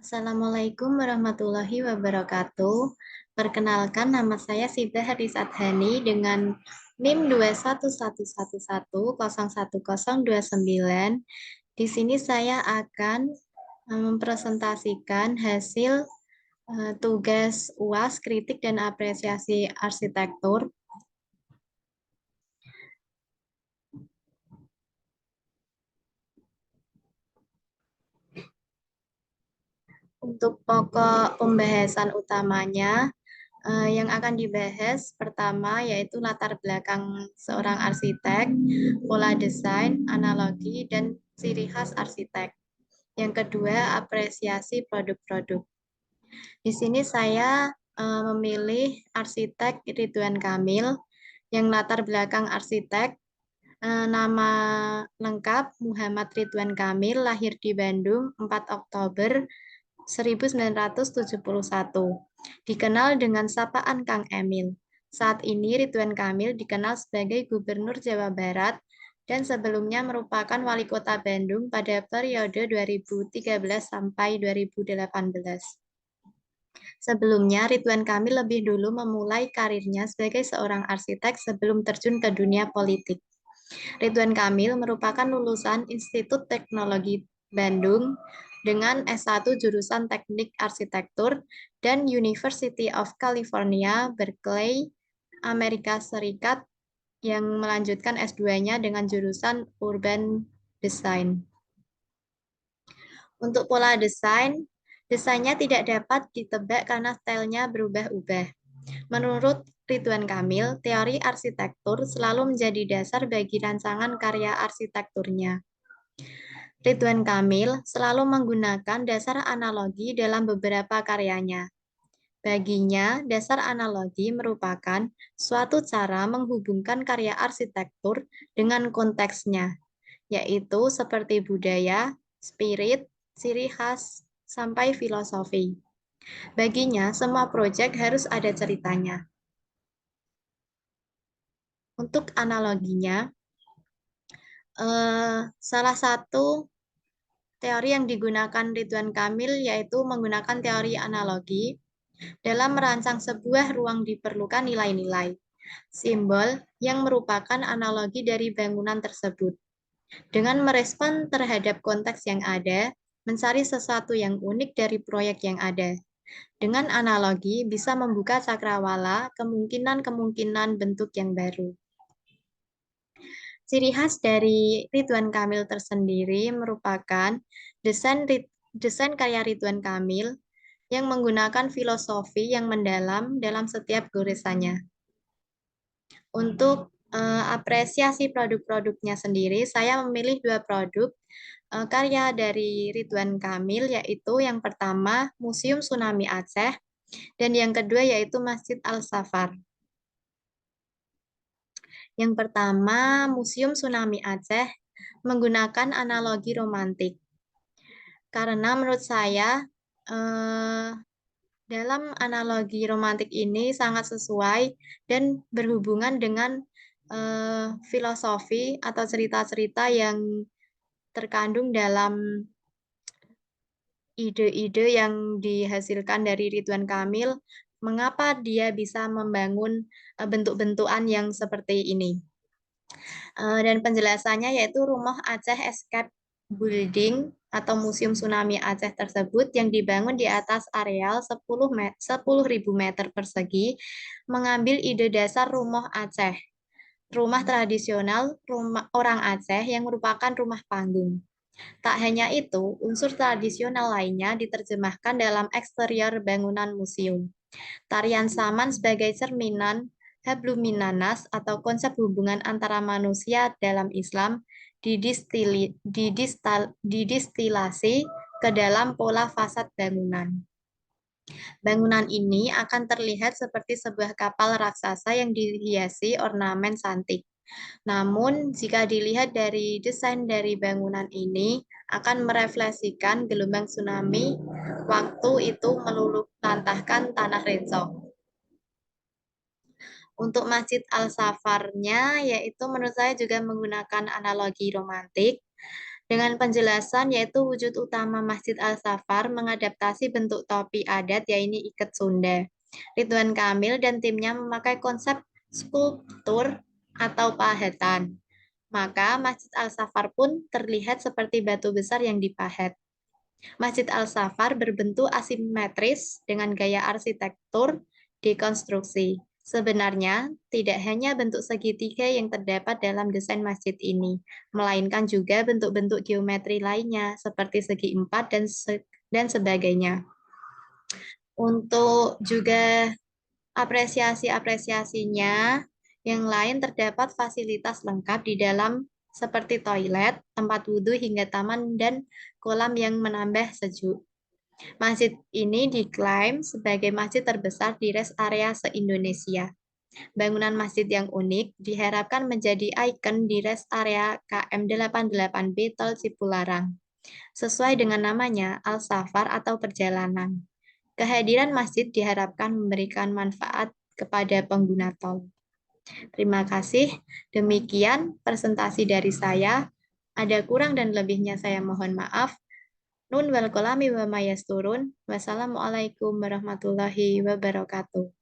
Assalamualaikum warahmatullahi wabarakatuh. Perkenalkan, nama saya Sibah Haris Adhani dengan NIM 21111010029. Di sini saya akan mempresentasikan hasil tugas UAS kritik dan apresiasi arsitektur. Untuk pokok pembahasan utamanya, yang akan dibahas pertama yaitu latar belakang seorang arsitek, pola desain, analogi, dan ciri khas arsitek. Yang kedua, apresiasi produk-produk. Di sini saya memilih arsitek Ridwan Kamil, yang latar belakang arsitek, nama lengkap Muhammad Ridwan Kamil, lahir di Bandung 4 Oktober 1971. Dikenal dengan sapaan Kang Emil. Saat ini Ridwan Kamil dikenal sebagai Gubernur Jawa Barat dan sebelumnya merupakan Wali Kota Bandung pada periode 2013 sampai 2018. Sebelumnya, Ridwan Kamil lebih dulu memulai karirnya sebagai seorang arsitek sebelum terjun ke dunia politik. Ridwan Kamil merupakan lulusan Institut Teknologi Bandung dengan S1 jurusan Teknik Arsitektur dan University of California, Berkeley, Amerika Serikat yang melanjutkan S2-nya dengan jurusan Urban Design. Untuk pola desain, desainnya tidak dapat ditebak karena stylenya berubah-ubah. Menurut Ridwan Kamil, teori arsitektur selalu menjadi dasar bagi rancangan karya arsitekturnya. Ridwan Kamil selalu menggunakan dasar analogi dalam beberapa karyanya. Baginya, dasar analogi merupakan suatu cara menghubungkan karya arsitektur dengan konteksnya, yaitu seperti budaya, spirit, ciri khas, sampai filosofi. Baginya, semua proyek harus ada ceritanya. Untuk analoginya, salah satu teori yang digunakan Ridwan Kamil yaitu menggunakan teori analogi. Dalam merancang sebuah ruang diperlukan nilai-nilai, simbol yang merupakan analogi dari bangunan tersebut. Dengan merespon terhadap konteks yang ada, mencari sesuatu yang unik dari proyek yang ada. Dengan analogi bisa membuka cakrawala kemungkinan-kemungkinan bentuk yang baru. Ciri khas dari Ridwan Kamil tersendiri merupakan desain karya Ridwan Kamil yang menggunakan filosofi yang mendalam dalam setiap goresannya. Untuk apresiasi produk-produknya sendiri, saya memilih dua produk karya dari Ridwan Kamil, yaitu yang pertama Museum Tsunami Aceh, dan yang kedua yaitu Masjid Al-Safar. Yang pertama, Museum Tsunami Aceh menggunakan analogi romantik. Karena menurut saya, dalam analogi romantik ini sangat sesuai dan berhubungan dengan filosofi atau cerita-cerita yang terkandung dalam ide-ide yang dihasilkan dari Ridwan Kamil, mengapa dia bisa membangun bentuk-bentukan yang seperti ini. Dan penjelasannya yaitu Rumah Aceh Escape Building atau Museum Tsunami Aceh tersebut yang dibangun di atas areal 10.000 meter persegi mengambil ide dasar rumah Aceh, rumah tradisional rumah orang Aceh yang merupakan rumah panggung. Tak hanya itu, unsur tradisional lainnya diterjemahkan dalam eksterior bangunan museum. Tarian saman sebagai cerminan habluminanas atau konsep hubungan antara manusia dalam Islam didistilasi ke dalam pola fasad bangunan. Bangunan ini akan terlihat seperti sebuah kapal raksasa yang dihiasi ornamen cantik. Namun, jika dilihat dari desain dari bangunan ini, akan merefleksikan gelombang tsunami waktu itu meluluh lantahkan tanah rencong. Untuk Masjid Al-Safarnya, yaitu menurut saya juga menggunakan analogi romantik. Dengan penjelasan yaitu wujud utama Masjid Al-Safar mengadaptasi bentuk topi adat yaitu ikat Sunda. Ridwan Kamil dan timnya memakai konsep skulptur atau pahatan. Maka Masjid Al-Safar pun terlihat seperti batu besar yang dipahat. Masjid Al-Safar berbentuk asimetris dengan gaya arsitektur dekonstruksi. Sebenarnya, tidak hanya bentuk segitiga yang terdapat dalam desain masjid ini, melainkan juga bentuk-bentuk geometri lainnya seperti segi empat dan sebagainya. Untuk juga apresiasi-apresiasinya, yang lain terdapat fasilitas lengkap di dalam seperti toilet, tempat wudhu hingga taman dan kolam yang menambah sejuk. Masjid ini diklaim sebagai masjid terbesar di rest area se-Indonesia. Bangunan masjid yang unik diharapkan menjadi ikon di rest area KM 88B Tol Cipularang. Sesuai dengan namanya, Al-Safar atau perjalanan. Kehadiran masjid diharapkan memberikan manfaat kepada pengguna tol. Terima kasih. Demikian presentasi dari saya. Ada kurang dan lebihnya saya mohon maaf. Nun wal kolami wa mayasturun. Wassalamualaikum warahmatullahi wabarakatuh.